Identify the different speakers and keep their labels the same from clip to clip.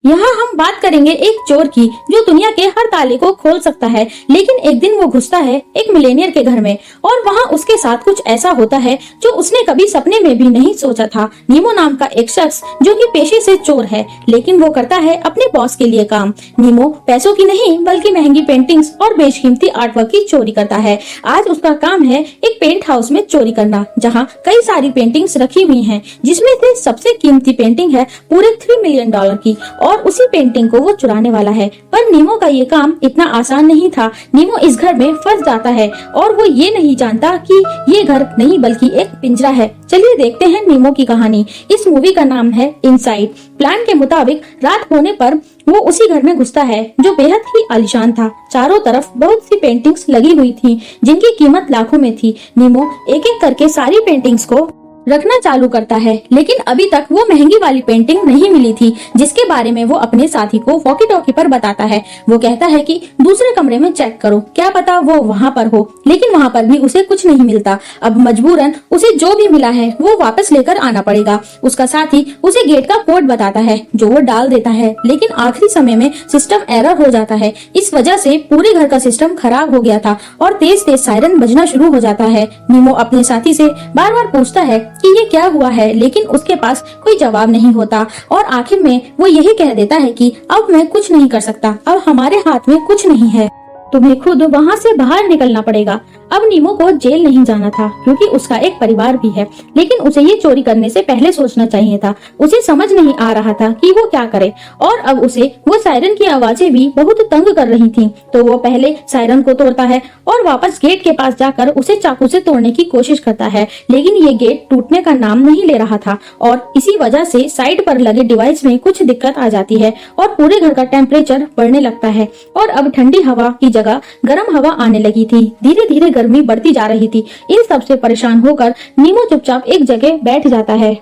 Speaker 1: यहाँ हम बात करेंगे एक चोर की जो दुनिया के हर ताले को खोल सकता है, लेकिन एक दिन वो घुसता है एक मिलेनियर के घर में और वहाँ उसके साथ कुछ ऐसा होता है जो उसने कभी सपने में भी नहीं सोचा था। नीमो नाम का एक शख्स जो कि पेशे से चोर है, लेकिन वो करता है अपने बॉस के लिए काम। नीमो पैसों की नहीं बल्कि महंगी पेंटिंग्स और बेशकीमती आर्टवर्क की चोरी करता है। आज उसका काम है एक पेंट हाउस में चोरी करना, जहाँ कई सारी पेंटिंग्स रखी हुई है, जिसमें से सबसे कीमती पेंटिंग है पूरे $3 मिलियन की और उसी पेंटिंग को वो चुराने वाला है। पर नीमो का ये काम इतना आसान नहीं था। नीमो इस घर में फंस जाता है और वो ये नहीं जानता कि ये घर नहीं बल्कि एक पिंजरा है। चलिए देखते हैं नीमो की कहानी। इस मूवी का नाम है इनसाइड। प्लान के मुताबिक रात होने पर वो उसी घर में घुसता है जो बेहद ही आलीशान था। चारों तरफ बहुत सी पेंटिंग्स लगी हुई थी जिनकी कीमत लाखों में थी। नीमो एक एक करके सारी पेंटिंग्स को रखना चालू करता है, लेकिन अभी तक वो महंगी वाली पेंटिंग नहीं मिली थी जिसके बारे में वो अपने साथी को वॉकी टॉकी पर बताता है। वो कहता है कि दूसरे कमरे में चेक करो, क्या पता वो वहाँ पर हो, लेकिन वहाँ पर भी उसे कुछ नहीं मिलता। अब मजबूरन उसे जो भी मिला है वो वापस लेकर आना पड़ेगा। उसका साथी उसे गेट का कोड बताता है जो वो डाल देता है, लेकिन आखिरी समय में सिस्टम एरर हो जाता है। इस वजह से पूरे घर का सिस्टम खराब हो गया था और तेज तेज सायरन बजना शुरू हो जाता है। नीमो अपने साथी से बार बार पूछता है कि ये क्या हुआ है, लेकिन उसके पास कोई जवाब नहीं होता और आखिर में वो यही कह देता है कि अब मैं कुछ नहीं कर सकता, अब हमारे हाथ में कुछ नहीं है, तुम्हें खुद वहाँ से बाहर निकलना पड़ेगा। अब नीमो को जेल नहीं जाना था क्योंकि उसका एक परिवार भी है, लेकिन उसे ये चोरी करने से पहले सोचना चाहिए था। उसे समझ नहीं आ रहा था कि वो क्या करे और अब उसे वो सायरन की आवाजें भी बहुत तंग कर रही थी। तो वो पहले सायरन को तोड़ता है और वापस गेट के पास जाकर उसे चाकू से तोड़ने की कोशिश करता है, लेकिन ये गेट टूटने का नाम नहीं ले रहा था और इसी वजह से साइड पर लगे डिवाइस में कुछ दिक्कत आ जाती है और पूरे घर का टेम्परेचर बढ़ने लगता है और अब ठंडी हवा की जगह गर्म हवा आने लगी थी। धीरे धीरे गर्मी बढ़ती जा रही थी। इन सब से परेशान होकर नीमो चुपचाप एक जगह बैठ जाता है,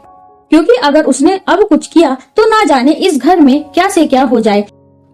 Speaker 1: क्योंकि अगर उसने अब कुछ किया तो ना जाने इस घर में क्या से क्या हो जाए।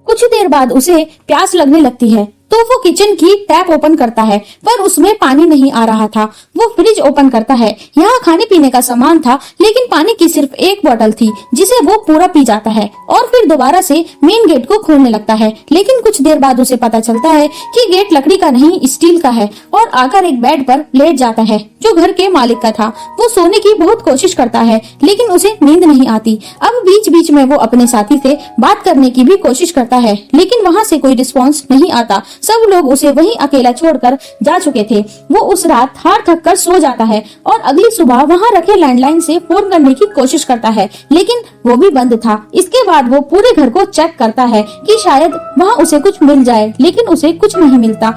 Speaker 1: कुछ देर बाद उसे प्यास लगने लगती है तो वो किचन की टैप ओपन करता है, पर उसमें पानी नहीं आ रहा था। वो फ्रिज ओपन करता है, यहाँ खाने पीने का सामान था, लेकिन पानी की सिर्फ एक बोतल थी जिसे वो पूरा पी जाता है और फिर दोबारा से मेन गेट को खोलने लगता है। लेकिन कुछ देर बाद उसे पता चलता है कि गेट लकड़ी का नहीं स्टील का है और आकर एक बेड पर लेट जाता है जो घर के मालिक का था। वो सोने की बहुत कोशिश करता है, लेकिन उसे नींद नहीं आती। अब बीच बीच में वो अपने साथी से बात करने की भी कोशिश करता है, लेकिन वहाँ से कोई रिस्पॉन्स नहीं आता। सब लोग उसे वहीं अकेला छोड़कर जा चुके थे। वो उस रात हार थक कर सो जाता है और अगली सुबह वहाँ रखे लैंडलाइन से फोन करने की कोशिश करता है, लेकिन वो भी बंद था। इसके बाद वो पूरे घर को चेक करता है कि शायद वहाँ उसे कुछ मिल जाए, लेकिन उसे कुछ नहीं मिलता।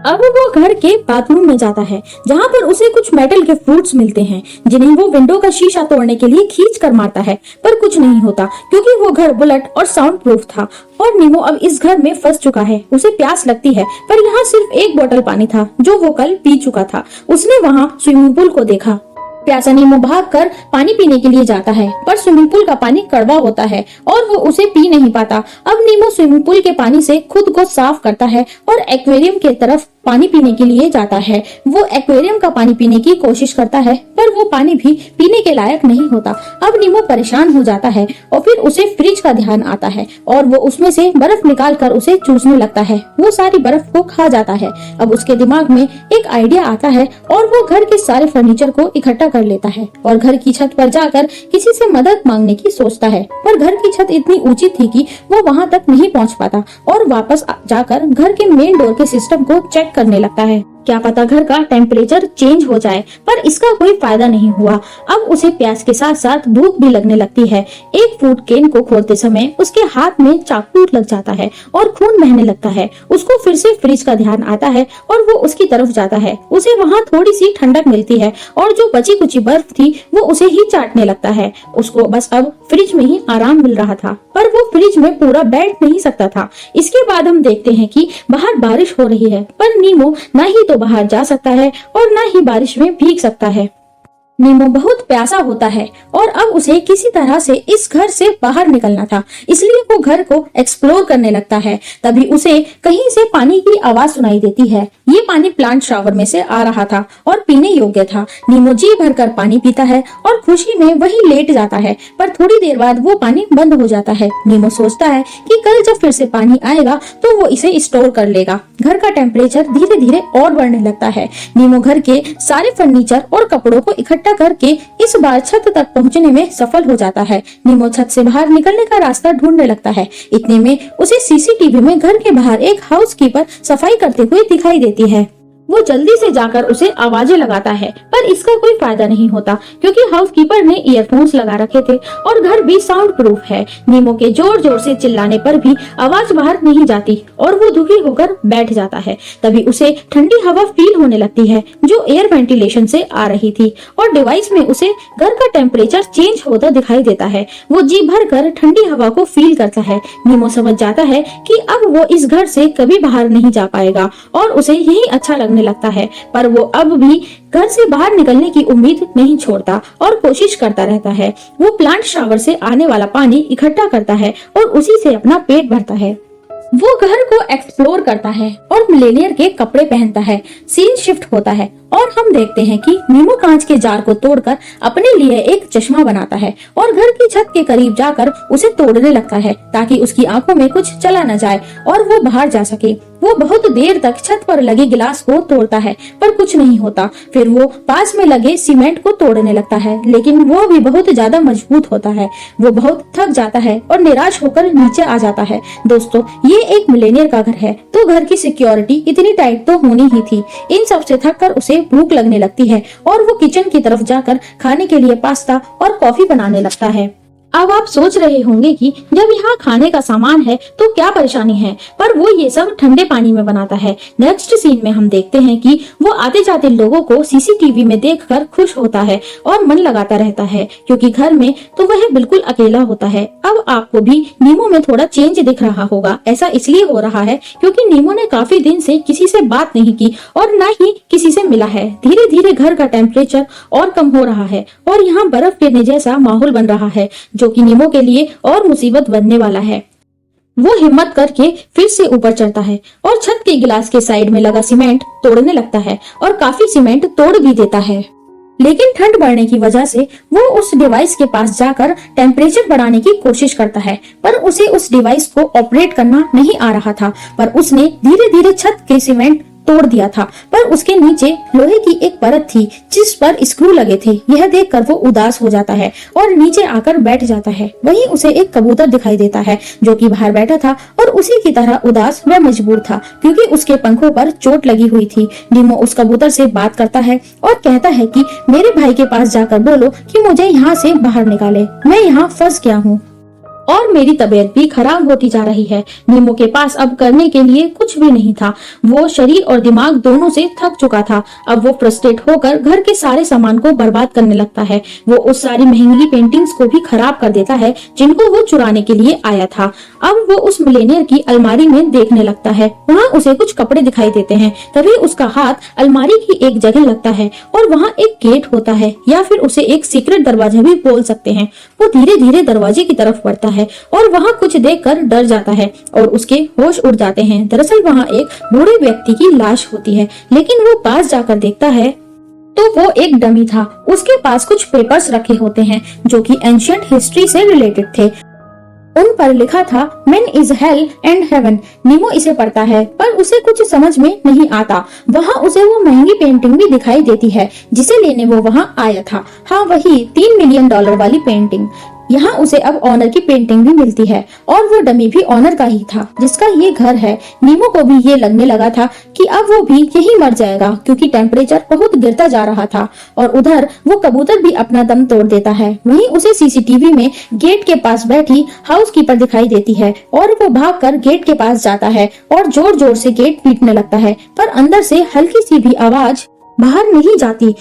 Speaker 1: अब वो घर के बाथरूम में जाता है जहाँ पर उसे कुछ मेटल के फ्रूट्स मिलते हैं जिन्हें वो विंडो का शीशा तोड़ने के लिए खींच कर मारता है, पर कुछ नहीं होता क्योंकि वो घर बुलेट और साउंड प्रूफ था और नीमो अब इस घर में फंस चुका है। उसे प्यास लगती है, पर यहाँ सिर्फ एक बोतल पानी था जो वो कल पी चुका था। उसने वहाँ स्विमिंग पूल को देखा। प्यासा नीमो भागकर पानी पीने के लिए जाता है, पर स्विमिंग पूल का पानी कड़वा होता है और वो उसे पी नहीं पाता। अब नीमो स्विमिंग पूल के पानी से खुद को साफ करता है और एक्वेरियम के तरफ पानी पीने के लिए जाता है। वो एक्वेरियम का पानी पीने की कोशिश करता है, पर वो पानी भी पीने के लायक नहीं होता। अब नीमो परेशान हो जाता है और फिर उसे फ्रिज का ध्यान आता है और वो उसमें से बर्फ निकाल कर उसे चूसने लगता है। वो सारी बर्फ को खा जाता है। अब उसके दिमाग में एक आइडिया आता है और वो घर के सारे फर्नीचर को इकट्ठा कर लेता है और घर की छत पर जाकर किसी से मदद मांगने की सोचता है, पर घर की छत इतनी ऊंची थी कि वो वहाँ तक नहीं पहुँच पाता और वापस जाकर घर के मेन डोर के सिस्टम को चेक करने लगता है। क्या पता घर का टेम्परेचर चेंज हो जाए, पर इसका कोई फायदा नहीं हुआ। अब उसे प्यास के साथ साथ भूख भी लगने लगती है। एक फूड केन को खोलते समय उसके हाथ में चाकू लग जाता है और खून बहने लगता है। उसको फिर से फ्रिज का ध्यान आता है और वो उसकी तरफ जाता है। उसे वहाँ थोड़ी सी ठंडक मिलती है और जो बची कुची बर्फ थी वो उसे ही चाटने लगता है। उसको बस अब फ्रिज में ही आराम मिल रहा था, पर वो फ्रिज में पूरा बैठ नहीं सकता था। इसके बाद हम देखते हैं कि बाहर बारिश हो रही है, पर नीमो ना ही तो बाहर जा सकता है और ना ही बारिश में भीग सकता है। नीमो बहुत प्यासा होता है और अब उसे किसी तरह से इस घर से बाहर निकलना था, इसलिए वो घर को एक्सप्लोर करने लगता है। तभी उसे कहीं से पानी की आवाज सुनाई देती है। ये पानी प्लांट शावर में से आ रहा था और पीने योग्य था। नीमो जी भरकर पानी पीता है और खुशी में वहीं लेट जाता है, पर थोड़ी देर बाद वो पानी बंद हो जाता है। नीमो सोचता है कि कल जब फिर से पानी आएगा तो वो इसे स्टोर कर लेगा। घर का टेम्परेचर धीरे धीरे और बढ़ने लगता है। नीमो घर के सारे फर्नीचर और कपड़ों को इकट्ठा करके इस बार छत तक पहुंचने में सफल हो जाता है। नीमो छत से बाहर निकलने का रास्ता ढूंढने लगता है। इतने में उसे सीसीटीवी में घर के बाहर एक हाउसकीपर सफाई करते हुए दिखाई देती है। वो जल्दी से जाकर उसे आवाजें लगाता है, पर इसका कोई फायदा नहीं होता क्योंकि हाउसकीपर ने ईयरफोन्स लगा रखे थे और घर भी साउंड प्रूफ है। नीमो के जोर जोर से चिल्लाने पर भी आवाज बाहर नहीं जाती और वो दुखी होकर बैठ जाता है। तभी उसे ठंडी हवा फील होने लगती है जो एयर वेंटिलेशन से आ रही थी और डिवाइस में उसे घर का टेम्परेचर चेंज होता दिखाई देता है। वो जी भर कर ठंडी हवा को फील करता है। नीमो समझ जाता है कि अब वो इस घर से कभी बाहर नहीं जा पाएगा और उसे यही अच्छा लगने लगता है, पर वो अब भी घर से बाहर निकलने की उम्मीद नहीं छोड़ता और कोशिश करता रहता है। वो प्लांट शावर से आने वाला पानी इकट्ठा करता है और उसी से अपना पेट भरता है। वो घर को एक्सप्लोर करता है और मिलेनियर के कपड़े पहनता है। सीन शिफ्ट होता है और हम देखते हैं कि नीमो कांच के जार को तोड़कर अपने लिए एक चश्मा बनाता है और घर की छत के करीब जाकर उसे तोड़ने लगता है ताकि उसकी आंखों में कुछ चला न जाए और वो बाहर जा सके। वो बहुत देर तक छत पर लगे गिलास को तोड़ता है पर कुछ नहीं होता। फिर वो पास में लगे सीमेंट को तोड़ने लगता है, लेकिन वो भी बहुत ज्यादा मजबूत होता है। वो बहुत थक जाता है और निराश होकर नीचे आ जाता है। दोस्तों, ये एक मिलेनियर का घर है तो घर की सिक्योरिटी इतनी टाइट तो होनी ही थी। इन सब से थक कर उसे भूख लगने लगती है और वो किचन की तरफ जाकर खाने के लिए पास्ता और कॉफी बनाने लगता है। अब आप सोच रहे होंगे कि जब यहाँ खाने का सामान है तो क्या परेशानी है, पर वो ये सब ठंडे पानी में बनाता है। नेक्स्ट सीन में हम देखते हैं कि वो आते जाते लोगों को सीसीटीवी में देखकर खुश होता है और मन लगाता रहता है क्योंकि घर में तो वह बिल्कुल अकेला होता है। अब आपको भी नीमो में थोड़ा चेंज दिख रहा होगा। ऐसा इसलिए हो रहा है क्योंकि नीमो ने काफी दिन से किसी से बात नहीं की और न ही किसी से मिला है। धीरे धीरे घर का टेम्परेचर और कम हो रहा है और यहाँ बर्फ गिरने जैसा माहौल बन रहा है जो कि नीमो के लिए और मुसीबत बनने वाला है। वो हिम्मत करके फिर से ऊपर चढ़ता है और छत के गिलास के साइड में लगा सीमेंट तोड़ने लगता है और काफी सीमेंट तोड़ भी देता है, लेकिन ठंड बढ़ने की वजह से वो उस डिवाइस के पास जाकर टेम्परेचर बढ़ाने की कोशिश करता है, पर उसे उस डिवाइस को ऑपरेट करना नहीं आ रहा था। पर उसने धीरे धीरे छत के सीमेंट तोड़ दिया था, पर उसके नीचे लोहे की एक परत थी जिस पर स्क्रू लगे थे। यह देखकर वो उदास हो जाता है और नीचे आकर बैठ जाता है। वहीं उसे एक कबूतर दिखाई देता है जो कि बाहर बैठा था और उसी की तरह उदास व मजबूर था क्योंकि उसके पंखों पर चोट लगी हुई थी। नीमो उस कबूतर से बात करता है और कहता है कि मेरे भाई के पास जाकर बोलो कि मुझे यहाँ से बाहर निकाले, मैं यहाँ फंस गया हूँ और मेरी तबीयत भी खराब होती जा रही है। नीमो के पास अब करने के लिए कुछ भी नहीं था। वो शरीर और दिमाग दोनों से थक चुका था। अब वो फ्रस्ट्रेट होकर घर के सारे सामान को बर्बाद करने लगता है। वो उस सारी महंगी पेंटिंग्स को भी खराब कर देता है जिनको वो चुराने के लिए आया था। अब वो उस मिलेनियर की अलमारी में देखने लगता है। वहाँ उसे कुछ कपड़े दिखाई देते हैं। तभी उसका हाथ अलमारी की एक जगह लगता है और वहाँ एक गेट होता है, या फिर उसे एक सीक्रेट दरवाजा भी बोल सकते हैं। वो धीरे धीरे दरवाजे की तरफ बढ़ता है और वहाँ कुछ देखकर डर जाता है और उसके होश उड़ जाते हैं। दरअसल वहाँ एक बूढ़े व्यक्ति की लाश होती है, लेकिन वो पास जाकर देखता है तो वो एक डमी था। उसके पास कुछ पेपर्स रखे होते हैं जो कि एंशिएंट हिस्ट्री से रिलेटेड थे। उन पर लिखा था man is hell and heaven. Nemo इसे पढ़ता है पर उसे कुछ समझ में नहीं आता। वहाँ उसे वो महंगी पेंटिंग भी दिखाई देती है जिसे लेने वो वहाँ आया था। हाँ, वही $3 मिलियन वाली पेंटिंग। यहाँ उसे अब ऑनर की पेंटिंग भी मिलती है और वो डमी भी ऑनर का ही था जिसका ये घर है। नीमो को भी ये लगने लगा था कि अब वो भी यही मर जाएगा क्योंकि टेम्परेचर बहुत गिरता जा रहा था। और उधर वो कबूतर भी अपना दम तोड़ देता है। वहीं उसे सीसीटीवी में गेट के पास बैठी हाउसकीपर दिखाई देती है और वो भागकर गेट के पास जाता है और जोर जोर से गेट पीटने लगता है, पर अंदर से हल्की सी भी आवाज बाहर नहीं जाती।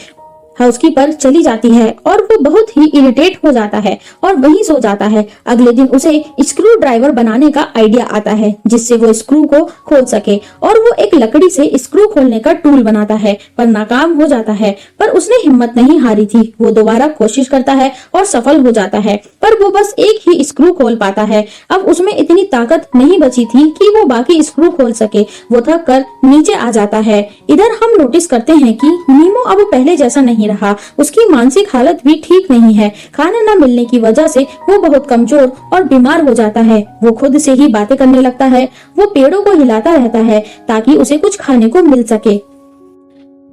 Speaker 1: हाउसकीपर चली जाती है और वो बहुत ही इरिटेट हो जाता है और वहीं सो जाता है। अगले दिन उसे स्क्रू ड्राइवर बनाने का आइडिया आता है जिससे वो स्क्रू को खोल सके और वो एक लकड़ी से स्क्रू खोलने का टूल बनाता है, पर नाकाम हो जाता है। पर उसने हिम्मत नहीं हारी थी, वो दोबारा कोशिश करता है और सफल हो जाता है, पर वो बस एक ही स्क्रू खोल पाता है। अब उसमें इतनी ताकत नहीं बची थी कि वो बाकी स्क्रू खोल सके। वो थक कर नीचे आ जाता है। इधर हम नोटिस करते हैं कि नीमो अब पहले जैसा नहीं रहा, उसकी मानसिक हालत भी ठीक नहीं है। खाना न मिलने की वजह से वो बहुत कमजोर और बीमार हो जाता है। वो खुद से ही बातें करने लगता है, वो पेड़ों को हिलाता रहता है ताकि उसे कुछ खाने को मिल सके।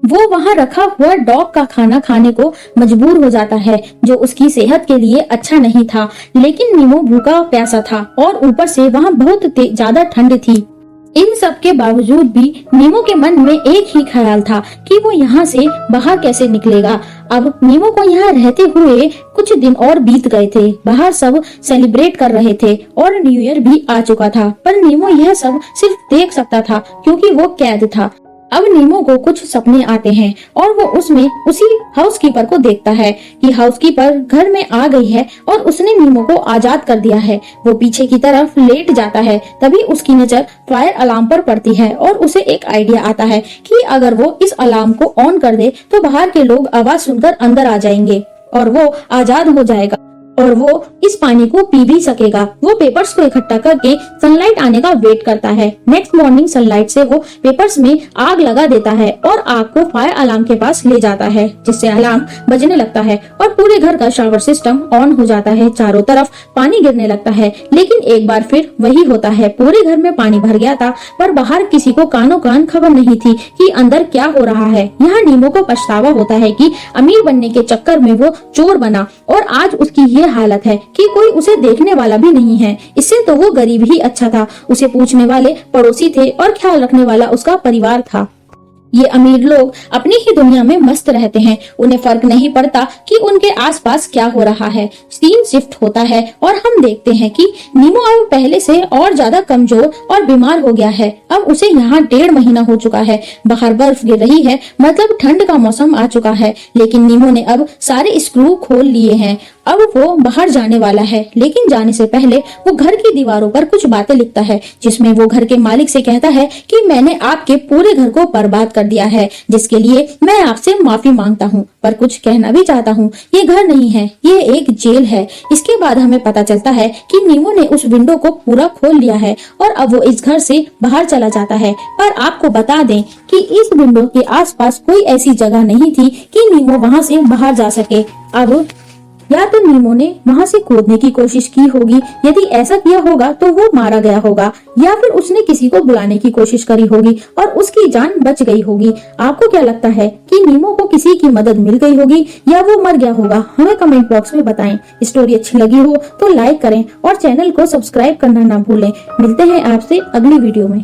Speaker 1: वो वहाँ रखा हुआ डॉग का खाना खाने को मजबूर हो जाता है जो उसकी सेहत के लिए अच्छा नहीं था। लेकिन नीमो भूखा प्यासा था और ऊपर से वहाँ बहुत ज्यादा ठंड थी। इन सब के बावजूद भी नीमो के मन में एक ही ख्याल था कि वो यहाँ से बाहर कैसे निकलेगा। अब नीमो को यहाँ रहते हुए कुछ दिन और बीत गए थे। बाहर सब सेलिब्रेट कर रहे थे और न्यू ईयर भी आ चुका था, पर नीमो यह सब सिर्फ देख सकता था क्योंकि वो कैद था। अब नीमो को कुछ सपने आते हैं और वो उसमें उसी हाउसकीपर को देखता है कि हाउसकीपर घर में आ गई है और उसने नीमो को आजाद कर दिया है। वो पीछे की तरफ लेट जाता है, तभी उसकी नजर फायर अलार्म पर पड़ती है और उसे एक आइडिया आता है कि अगर वो इस अलार्म को ऑन कर दे तो बाहर के लोग आवाज सुनकर अंदर आ जाएंगे और वो आजाद हो जाएगा और वो इस पानी को पी भी सकेगा। वो पेपर्स को इकट्ठा करके सनलाइट आने का वेट करता है। नेक्स्ट मॉर्निंग सनलाइट से वो पेपर्स में आग लगा देता है और आग को फायर अलार्म के पास ले जाता है जिससे अलार्म बजने लगता है और पूरे घर का शावर सिस्टम ऑन हो जाता है। चारों तरफ पानी गिरने लगता है, लेकिन एक बार फिर वही होता है। पूरे घर में पानी भर गया था पर बाहर किसी को कानों कान खबर नहीं थी कि अंदर क्या हो रहा है। यहाँ नीमो को पछतावा होता है कि अमीर बनने के चक्कर में वो चोर बना और आज उसकी ये हालत है कि कोई उसे देखने वाला भी नहीं है। इससे तो वो गरीब ही अच्छा था, उसे पूछने वाले पड़ोसी थे और ख्याल रखने वाला उसका परिवार था। ये अमीर लोग अपनी ही दुनिया में मस्त रहते हैं, उन्हें फर्क नहीं पड़ता कि उनके आसपास क्या हो रहा है। सीन शिफ्ट होता है और हम देखते हैं कि नीमो अब पहले से और ज्यादा कमजोर और बीमार हो गया है। अब उसे यहाँ 1.5 महीना हो चुका है। बाहर बर्फ गिर रही है, मतलब ठंड का मौसम आ चुका है, लेकिन नीमो ने अब सारे स्क्रू खोल लिए हैं। अब वो बाहर जाने वाला है, लेकिन जाने से पहले वो घर की दीवारों पर कुछ बातें लिखता है जिसमें वो घर के मालिक से कहता है कि मैंने आपके पूरे घर को बर्बाद कर दिया है, जिसके लिए मैं आपसे माफी मांगता हूँ, पर कुछ कहना भी चाहता हूँ। ये घर नहीं है, ये एक जेल है। इसके बाद हमें पता चलता है कि नीमो ने उस विंडो को पूरा खोल लिया है और अब वो इस घर से बाहर चला जाता है। पर आपको बता दें कि इस विंडो के आसपास कोई ऐसी जगह नहीं थी कि नीमो वहाँ से बाहर जा सके। अब या तो नीमो ने वहाँ से कूदने की कोशिश की होगी, यदि ऐसा किया होगा तो वो मारा गया होगा, या फिर उसने किसी को बुलाने की कोशिश करी होगी और उसकी जान बच गई होगी। आपको क्या लगता है कि नीमो को किसी की मदद मिल गई होगी या वो मर गया होगा? हमें कमेंट बॉक्स में बताएं। स्टोरी अच्छी लगी हो तो लाइक करें और चैनल को सब्सक्राइब करना ना भूलें। मिलते हैं आपसे अगली वीडियो में।